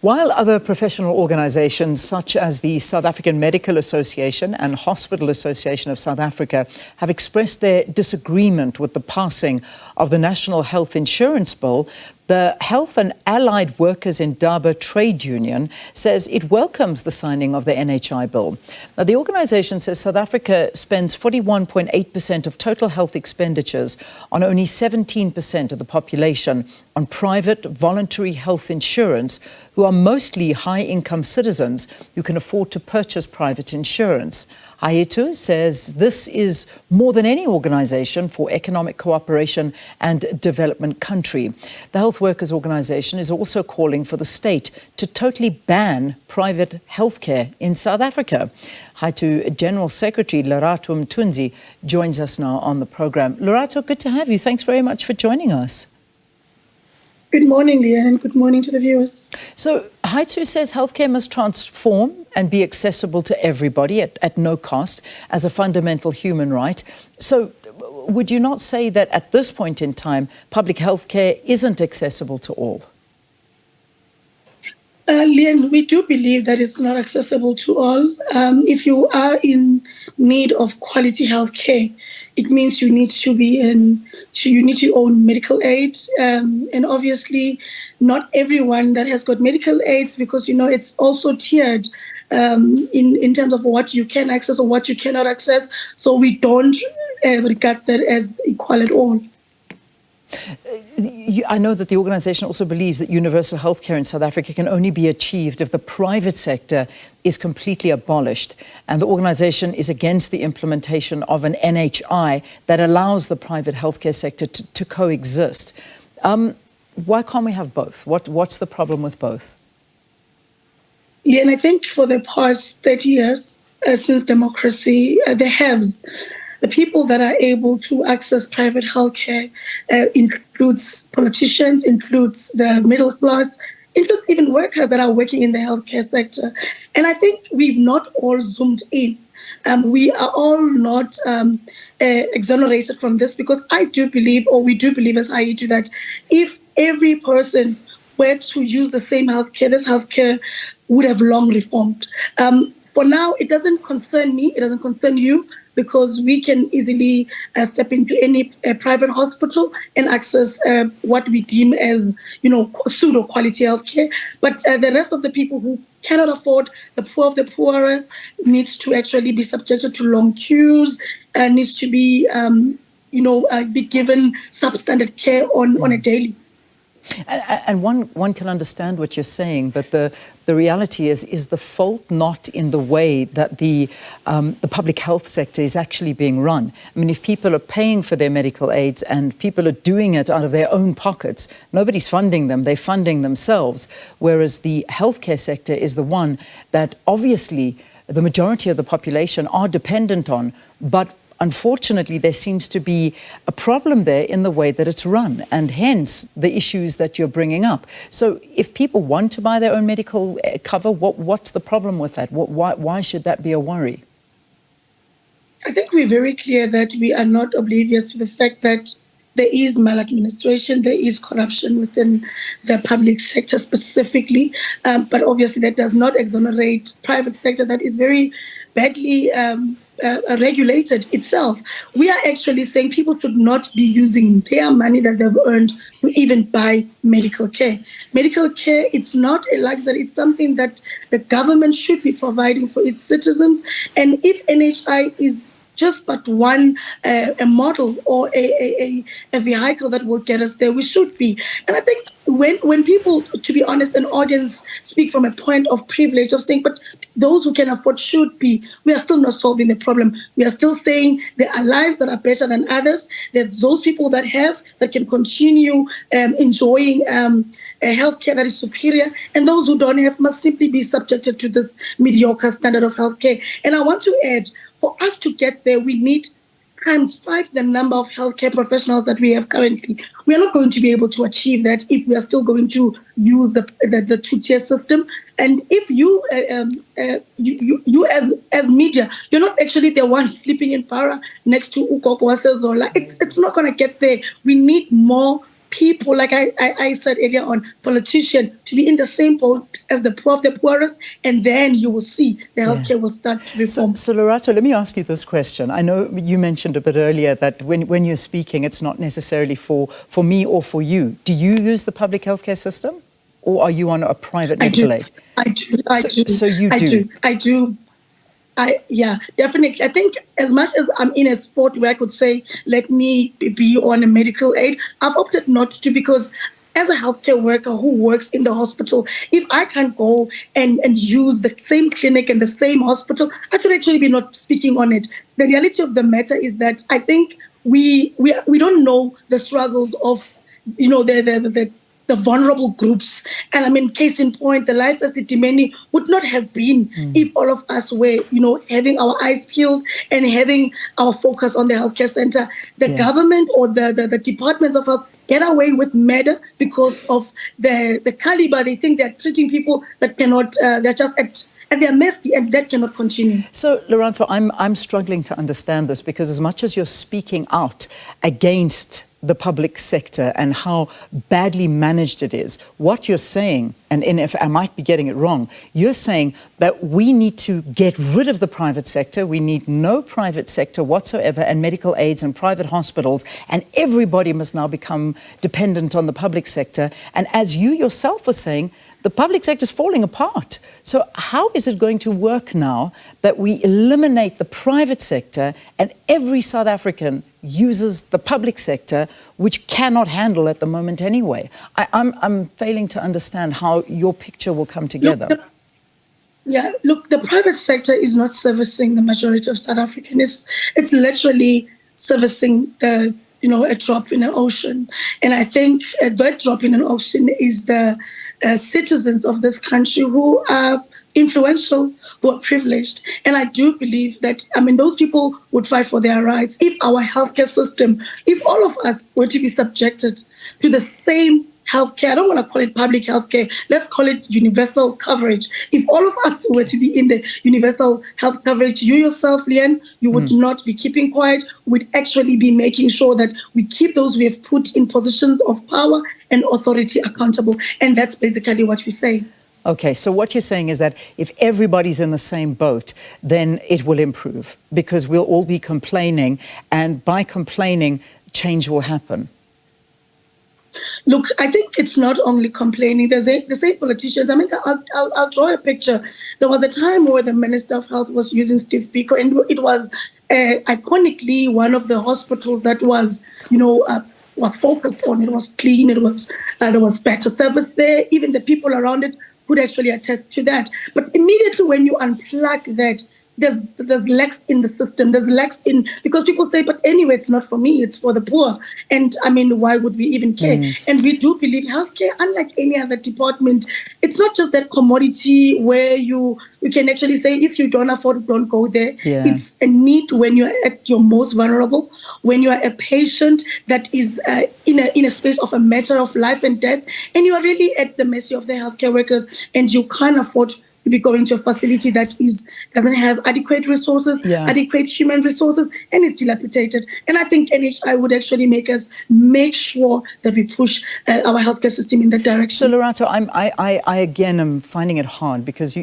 While other professional organizations such as the South African Medical Association and Hospital Association of South Africa have expressed their disagreement with the passing of the National Health Insurance Bill, the Health and Allied Workers Indaba trade union says it welcomes the signing of the NHI Bill. Now, the organization says South Africa spends 41.8% of total health expenditures on only 17% of the population on private voluntary health insurance, who are mostly high-income citizens who can afford to purchase private insurance. HAITU says this is more than any organization for economic cooperation and development country. The Health Workers Organization is also calling for the state to totally ban private healthcare in South Africa. HAITU General Secretary Lerato Mthunzi joins us now on the program. Lerato, good to have you. Thanks very much for joining us. Good morning, Leanne, and good morning to the viewers. So HAITU says healthcare must transform and be accessible to everybody at no cost as a fundamental human right. So would you not say that at this point in time, public healthcare isn't accessible to all? Leanne, we do believe that it's not accessible to all. If you are in need of quality health care, it means you need to own medical aid. And obviously, not everyone that has got medical aids, because, you know, it's also tiered in terms of what you can access or what you cannot access. So we don't regard that as equal at all. I know that the organization also believes that universal healthcare in South Africa can only be achieved if the private sector is completely abolished. And the organization is against the implementation of an NHI that allows the private healthcare sector to coexist. Why can't we have both? What's the problem with both? Yeah, and I think for the past 30 years, since democracy, the haves, the people that are able to access private healthcare includes politicians, includes the middle class, includes even workers that are working in the healthcare sector. And I think we've not all zoomed in. We are all not exonerated from this, because I do believe, or we do believe as HAITU, that if every person were to use the same healthcare, this healthcare would have long reformed. For now, it doesn't concern me, it doesn't concern you, because we can easily step into any private hospital and access what we deem as, you know, pseudo-quality healthcare. But the rest of the people who cannot afford, the poor of the poorest, needs to actually be subjected to long queues, needs to be, be given substandard care on a daily. And one can understand what you're saying, but the reality is the fault not in the way that the public health sector is actually being run? I mean, if people are paying for their medical aids and people are doing it out of their own pockets, nobody's funding them, they're funding themselves, whereas the healthcare sector is the one that obviously the majority of the population are dependent on, but unfortunately, there seems to be a problem there in the way that it's run, and hence the issues that you're bringing up. So if people want to buy their own medical cover, what's the problem with that? Why should that be a worry? I think we're very clear that we are not oblivious to the fact that there is maladministration, there is corruption within the public sector specifically, but obviously that does not exonerate private sector that is very badly regulated itself. We are actually saying people should not be using their money that they've earned to even buy medical care. Medical care, it's not a luxury, it's something that the government should be providing for its citizens. And if NHI is just but one a model or a vehicle that will get us there, we should be. And I think when people, to be honest, an audience speak from a point of privilege of saying, but those who can afford should be, we are still not solving the problem. We are still saying there are lives that are better than others. There's those people that can continue enjoying a healthcare that is superior, and those who don't have must simply be subjected to this mediocre standard of healthcare. And I want to add, for us to get there, we need times 5 the number of healthcare professionals that we have currently. We are not going to be able to achieve that if we are still going to use the two-tier system. And if you as media, you're not actually the one sleeping in para next to Ukoko Zola. It's not going to get there. We need more people, like I said earlier on, politicians, to be in the same boat as the poor of the poorest, and then you will see the healthcare will start to reform. So Lerato, let me ask you this question. I know you mentioned a bit earlier that when you're speaking, it's not necessarily for me or for you. Do you use the public healthcare system, or are you on a private medical aid? I do. So you do. I do. Yeah, definitely. I think as much as I'm in a sport where I could say, let me be on a medical aid, I've opted not to, because as a healthcare worker who works in the hospital, if I can't go and use the same clinic and the same hospital, I could actually be not speaking on it. The reality of the matter is that I think we don't know the struggles of, the vulnerable groups. And I mean, case in point, the life of the Dimeni would not have been if all of us were, having our eyes peeled and having our focus on the healthcare center. The government or the departments of health get away with murder because of the caliber. They think they're treating people that cannot, they're just and they're messy, and that cannot continue. So, Lerato, I'm struggling to understand this, because as much as you're speaking out against the public sector and how badly managed it is, what you're saying, and if I might be getting it wrong, you're saying that we need to get rid of the private sector, we need no private sector whatsoever, and medical aids and private hospitals, and everybody must now become dependent on the public sector. And as you yourself were saying, the public sector is falling apart. So how is it going to work now that we eliminate the private sector and every South African uses the public sector, which cannot handle at the moment anyway? I'm failing to understand how your picture will come together. Look, the private sector is not servicing the majority of South Africans. It's literally servicing a drop in an ocean. And I think that drop in an ocean is the citizens of this country who are influential, who are privileged. And I do believe that, those people would fight for their rights if our healthcare system, if all of us were to be subjected to the same healthcare. I don't want to call it public healthcare. Let's call it universal coverage. If all of us were to be in the universal health coverage, you yourself, Leanne, you would not be keeping quiet. We'd actually be making sure that we keep those we have put in positions of power and authority accountable. And that's basically what we say. Okay, so what you're saying is that if everybody's in the same boat, then it will improve, because we'll all be complaining, and by complaining, change will happen. Look, I think it's not only complaining. The same politicians. I'll draw a picture. There was a time where the Minister of Health was using Steve Biko, and it was iconically one of the hospitals that was, was focused on. It was clean. There was better service there. Even the people around it could actually attest to that. But immediately when you unplug that, there's lacks in the system. There's lacks in, because people say, but anyway, it's not for me, it's for the poor. And why would we even care? And we do believe healthcare, unlike any other department, it's not just that commodity where you can actually say, if you don't afford it, don't go there. It's a need when you're at your most vulnerable, when you are a patient that is in a space of a matter of life and death, and you are really at the mercy of the healthcare workers, and you can't afford to be going to a facility that doesn't have adequate resources, adequate human resources, and it's dilapidated. And I think NHI would actually make sure that we push our healthcare system in that direction. So, Lerato, I again am finding it hard, because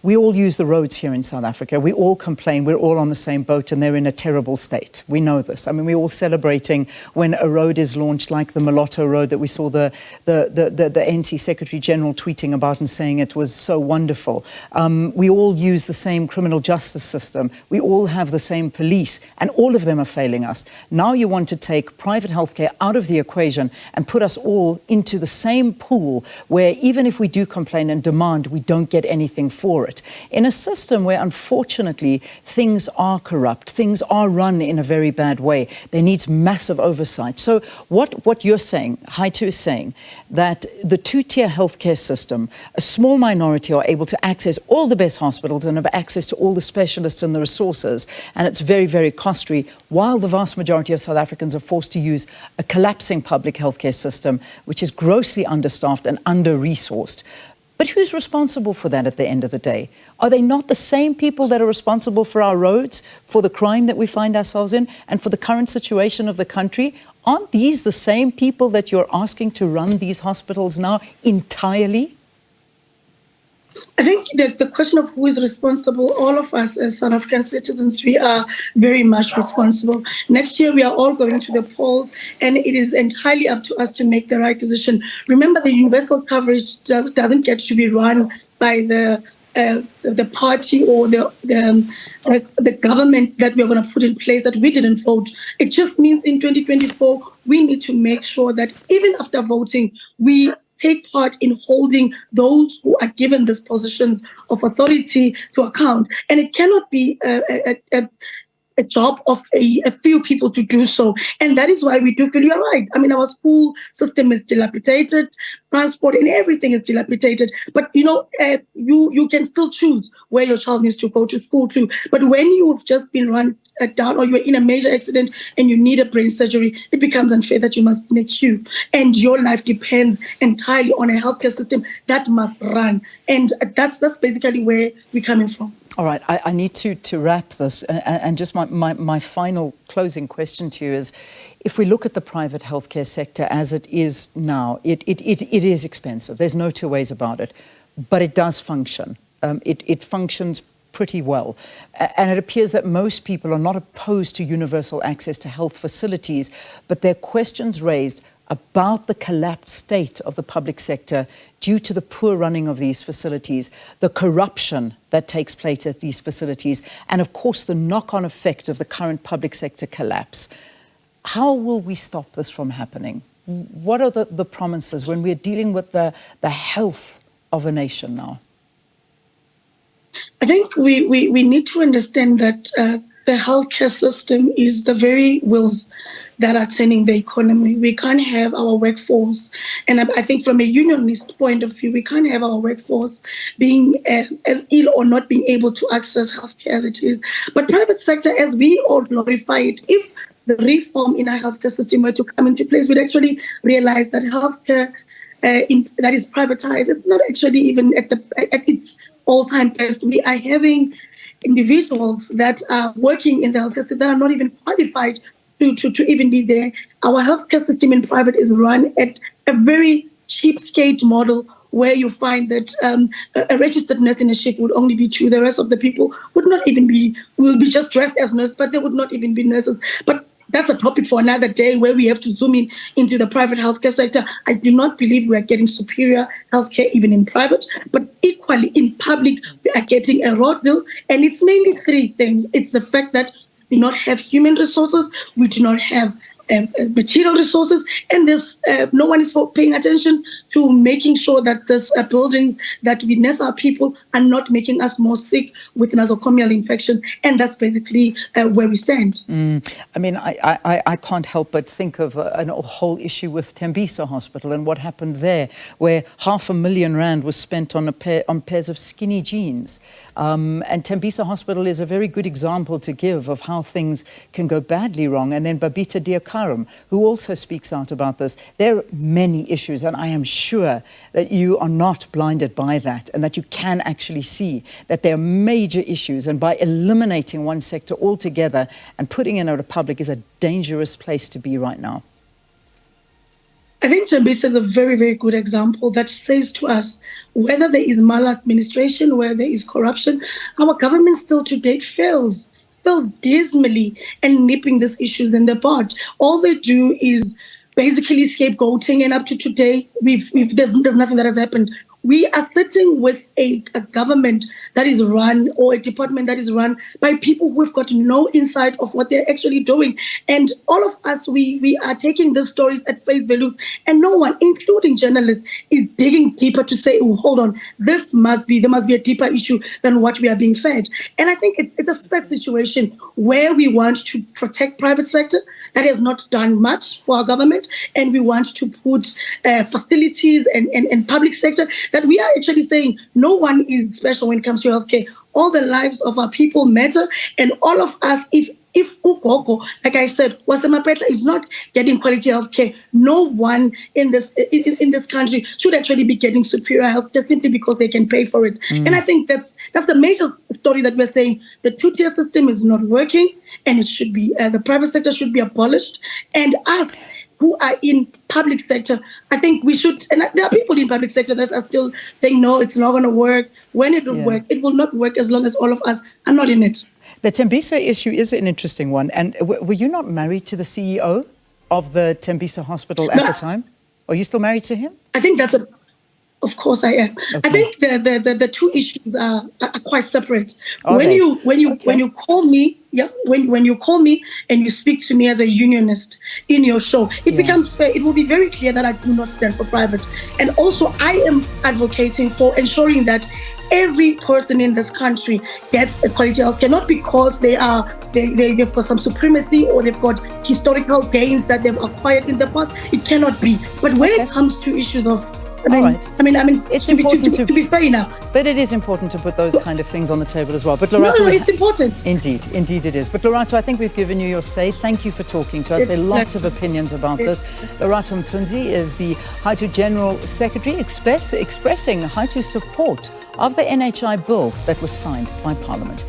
we all use the roads here in South Africa. We all complain. We're all on the same boat, and they're in a terrible state. We know this. We're all celebrating when a road is launched, like the Lerato Road that we saw the NC Secretary General tweeting about and saying it was so wonderful. We all use the same criminal justice system. We all have the same police, and all of them are failing us. Now you want to take private healthcare out of the equation and put us all into the same pool where even if we do complain and demand, we don't get anything for it. In a system where, unfortunately, things are corrupt, things are run in a very bad way, there needs massive oversight. So what you're saying, HAITU is saying, that the two-tier healthcare system, a small minority are able to access all the best hospitals and have access to all the specialists and the resources, and it's very, very costly, while the vast majority of South Africans are forced to use a collapsing public healthcare system, which is grossly understaffed and under-resourced. But who's responsible for that at the end of the day? Are they not the same people that are responsible for our roads, for the crime that we find ourselves in, and for the current situation of the country? aren't these the same people that you're asking to run these hospitals now entirely? I think that the question of who is responsible, all of us as South African citizens, we are very much responsible. Next year, we are all going to the polls, and it is entirely up to us to make the right decision. Remember, the universal coverage doesn't get to be run by the party or the government that we are going to put in place that we didn't vote. It just means in 2024, we need to make sure that even after voting, we take part in holding those who are given these positions of authority to account. And it cannot be a job of a few people to do so. And that is why we do feel you're right. I mean, our school system is dilapidated, transport and everything is dilapidated. But, you can still choose where your child needs to go to school to. But when you've just been run down or you're in a major accident and you need a brain surgery, it becomes unfair that you must make queue. And your life depends entirely on a healthcare system that must run. And that's basically where we're coming from. All right, I need to wrap this, and just my final closing question to you is, if we look at the private healthcare sector as it is now, it is expensive. There's no two ways about it, but it does function. It functions pretty well. And it appears that most people are not opposed to universal access to health facilities, but there are questions raised about the collapsed state of the public sector due to the poor running of these facilities, the corruption that takes place at these facilities, and of course the knock-on effect of the current public sector collapse. How will we stop this from happening? What are the promises when we're dealing with the health of a nation now? I think we need to understand that the healthcare system is the very wheels that are turning the economy. We can't have our workforce, and I think from a unionist point of view, we can't have our workforce being as ill or not being able to access healthcare as it is. But private sector, as we all glorify it, if the reform in our healthcare system were to come into place, we'd actually realize that healthcare that is privatized is not actually even at its all-time best. We are having individuals that are working in the healthcare system that are not even qualified to even be there. Our healthcare system in private is run at a very cheapskate model where you find that a registered nurse in a shift would only be two. The rest of the people will be just dressed as nurses, but they would not even be nurses. But that's a topic for another day where we have to zoom into the private healthcare sector. I do not believe we are getting superior healthcare even in private, but equally in public, we are getting a raw deal. And it's mainly three things. It's the fact that we do not have human resources, we do not have material resources, and there's no one is paying attention to making sure that these buildings that we nurse our people are not making us more sick with nosocomial infection, and that's basically where we stand. I mean, I can't help but think of a whole issue with Tembisa Hospital and what happened there, where R500,000 was spent on pairs of skinny jeans. And Tembisa Hospital is a very good example to give of how things can go badly wrong. And then Babita Diakaram, who also speaks out about this. There are many issues, and I am sure that you are not blinded by that, and that you can actually see that there are major issues. And by eliminating one sector altogether and putting in a republic is a dangerous place to be right now. I think Tembisa is a very, very good example that says to us, whether there is maladministration, where there is corruption, our government still to date fails dismally in nipping these issues in the bud. All they do is basically scapegoating, and up to today, there's nothing that has happened. We are sitting with a government that is run, or a department that is run by people who have got no insight of what they're actually doing. And all of us, we are taking these stories at face value, and no one, including journalists, is digging deeper to say, oh, hold on, there must be a deeper issue than what we are being fed. And I think it's a sad situation where we want to protect private sector that has not done much for our government, and we want to put facilities and public sector that we are actually saying no one is special when it comes to healthcare. All the lives of our people matter, and all of us, if Ugogo, like I said, Wasemapetla is not getting quality healthcare, no one in this country should actually be getting superior healthcare simply because they can pay for it. And I think that's the major story that we're saying. The two-tier system is not working, and it should be the private sector should be abolished, and us who are in public sector, I think we should, and there are people in public sector that are still saying, no, it's not going to work. When it will work, it will not work as long as all of us are not in it. The Tembisa issue is an interesting one. And were you not married to the CEO of the Tembisa hospital at the time? Are you still married to him? I think that's of course I am. Okay. I think the two issues are quite separate. When you call me, when you call me and you speak to me as a unionist in your show, it becomes fair. It will be very clear that I do not stand for private. And also I am advocating for ensuring that every person in this country gets a quality health care, not because they've got some supremacy or they've got historical gains that they've acquired in the past. It cannot be. But when it comes to issues of I mean, it's important to be fair enough. But it is important to put those kind of things on the table as well. But Lerato, no, it's important. Indeed it is. But Lerato, I think we've given you your say. Thank you for talking to us. There are lots of opinions about this. Lerato Mthunzi is the HAITU General Secretary, expressing HAITU's support of the NHI Bill that was signed by Parliament.